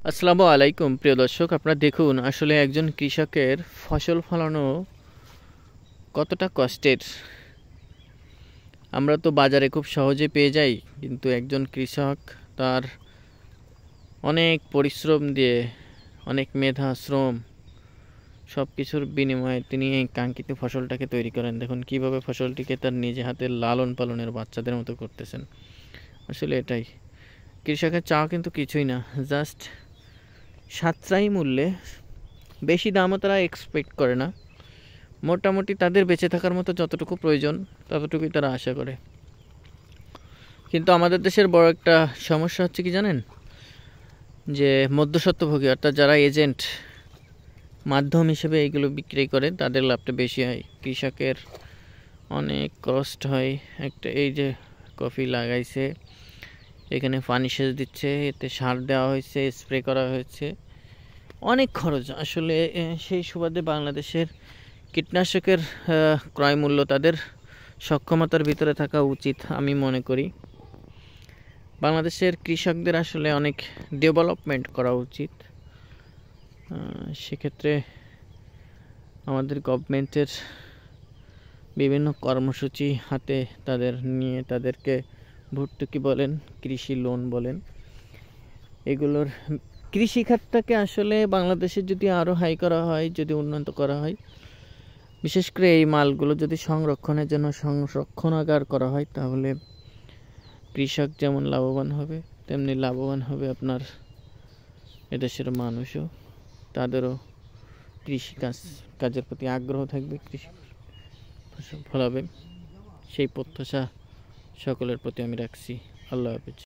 আসসালামু আলাইকুম প্রিয় দর্শক, আপনারা দেখুন আসলে একজন কৃষকের ফসল ফলানো কতটা কষ্টের। আমরা তো বাজারে খুব সহজে পেয়ে যাই, কিন্তু একজন কৃষক তার অনেক পরিশ্রম দিয়ে, অনেক মেধা শ্রম সব কিছুর বিনিময়ে তিনি এই কাঙ্ক্ষিত ফসলটাকে তৈরি করেন। দেখুন কিভাবে ফসলটিকে তার নিজে হাতে লালন পালনের বাচ্চাদের মতো করতেছেন। আসলে এটাই কৃষকের চাওয়া, কিন্তু কিছুই না, জাস্ট সাশ্রয়ী মূল্যে, বেশি দামও তারা এক্সপেক্ট করে না, মোটামুটি তাদের বেঁচে থাকার মতো যতটুকু প্রয়োজন ততটুকুই তারা আশা করে। কিন্তু আমাদের দেশের বড় একটা সমস্যা হচ্ছে কি জানেন, যে মধ্যস্বত্বভোগী অর্থাৎ যারা এজেন্ট মাধ্যম হিসেবে এইগুলো বিক্রি করে তাদের লাভটা বেশি হয়। কৃষকের অনেক কষ্ট হয়। একটা এই যে কফি লাগাইছে, এখানে পানি সেচ দিচ্ছে, এতে সার দেওয়া হয়েছে, স্প্রে করা হয়েছে, অনেক খরচ। আসলে সেই সুবাদে বাংলাদেশের কীটনাশকের ক্রয় মূল্য তাদের সক্ষমতার ভিতরে থাকা উচিত আমি মনে করি। বাংলাদেশের কৃষকদের আসলে অনেক ডেভেলপমেন্ট করা উচিত। সেক্ষেত্রে আমাদের গভর্নমেন্টের বিভিন্ন কর্মসূচি হাতে তাদের নিয়ে, তাদেরকে ভর্তুকি বলেন, কৃষি লোন বলেন, এগুলোর কৃষিখাতটাকে আসলে বাংলাদেশে যদি আরও হাই করা হয়, যদি উন্নত করা হয়, বিশেষ করে এই মালগুলো যদি সংরক্ষণের জন্য সংরক্ষণাগার করা হয়, তাহলে কৃষক যেমন লাভবান হবে, তেমনি লাভবান হবে আপনার এদেশের মানুষও। তাদেরও কাজের প্রতি আগ্রহ থাকবে, কৃষি ফসল ফলাবে। সেই প্রত্যাশা সকলের প্রতি আমি রাখছি। আল্লাহ হাফেজ।